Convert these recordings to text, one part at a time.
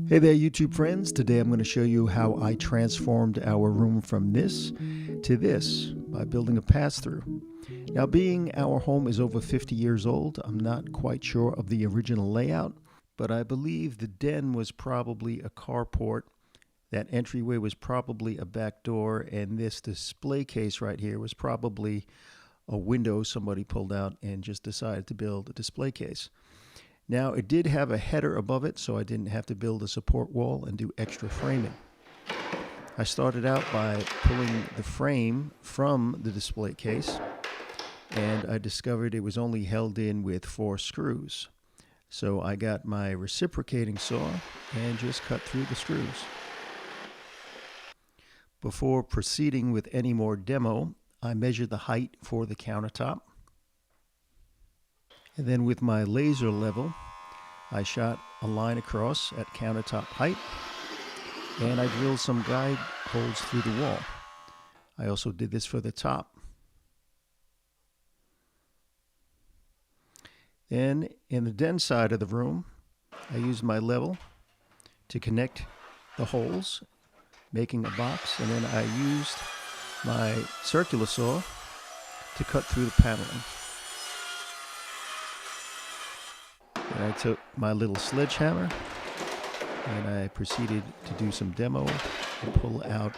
Hey there, YouTube friends. Today I'm going to show you how I transformed our room from this to this by building a pass-through. Now, being our home is over 50 years old, I'm not quite sure of the original layout, but I believe the den was probably a carport, that entryway was probably a back door, and this display case right here was probably a window somebody pulled out and just decided to build a display case. Now, it did have a header above it, so I didn't have to build a support wall and do extra framing. I started out by pulling the frame from the display case, and I discovered it was only held in with 4 screws. So I got my reciprocating saw and just cut through the screws. Before proceeding with any more demo, I measured the height for the countertop. And then with my laser level, I shot a line across at countertop height, and I drilled some guide holes through the wall. I also did this for the top. Then in the den side of the room, I used my level to connect the holes, making a box, and then I used my circular saw to cut through the paneling. And I took my little sledgehammer and I proceeded to do some demo and pull out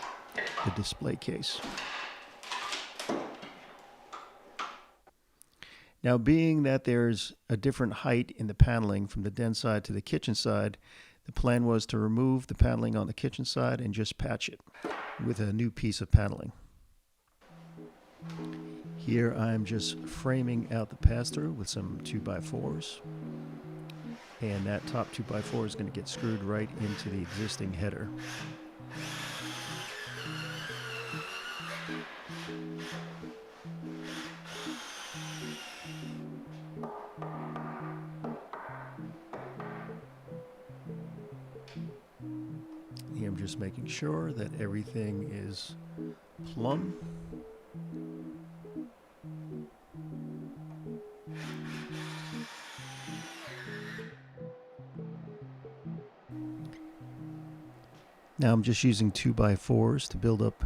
the display case. Now, being that there's a different height in the paneling from the den side to the kitchen side, the plan was to remove the paneling on the kitchen side and just patch it with a new piece of paneling. Here I'm just framing out the pass-through with some 2x4s. And that top 2x4 is going to get screwed right into the existing header. Here I'm just making sure that everything is plumb. Now I'm just using 2x4s to build up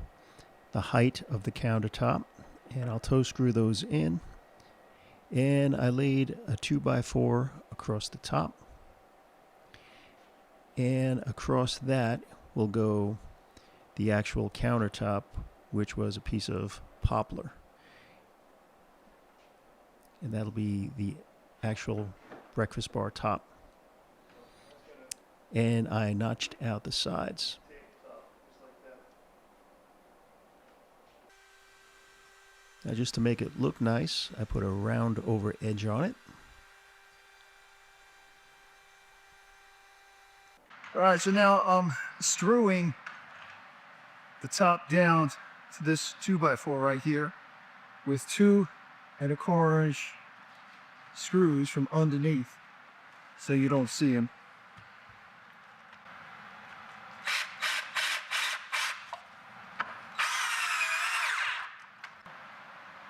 the height of the countertop, and I'll toe screw those in. And I laid a 2x4 across the top, and across that will go the actual countertop, which was a piece of poplar. And that'll be the actual breakfast bar top. And I notched out the sides. Now, just to make it look nice, I put a round over edge on it. All right, so now I'm screwing the top down to this 2x4 right here with 2 1/4" screws from underneath so you don't see them.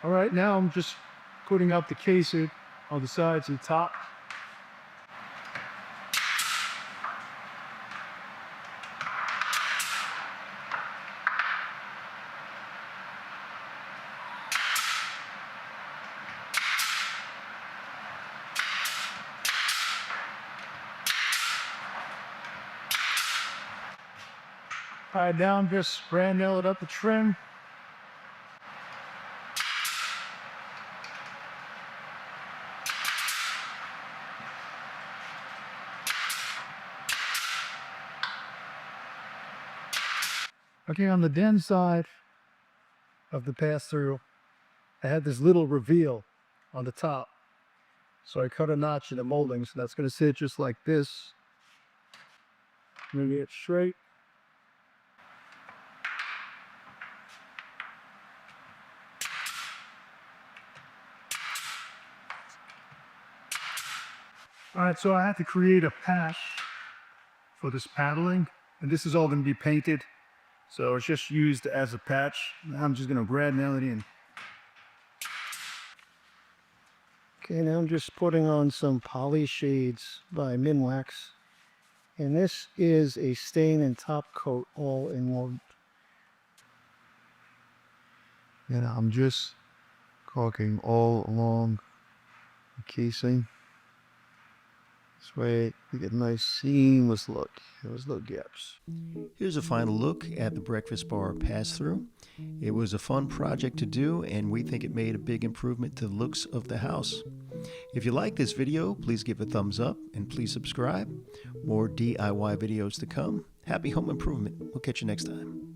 All right, now I'm just putting up the casing on the sides and top. All right, now I'm just brand nailing up the trim. Okay, on the den side of the pass-through, I had this little reveal on the top. So I cut a notch in the molding, so that's going to sit just like this. I'm going to get it straight. All right, so I had to create a patch for this paneling, and this is all going to be painted. So it's just used as a patch. Now I'm just going to brad nail it in. Okay, now I'm just putting on some poly shades by Minwax, And this is a stain and top coat all in one. And I'm just caulking all along the casing. This way we get a nice seamless look. Those little gaps. Here's a final look at the breakfast bar pass-through. It was a fun project to do, and we think it made a big improvement to the looks of the house. If you like this video, please give a thumbs up and please subscribe. More DIY videos to come. Happy home improvement. We'll catch you next time.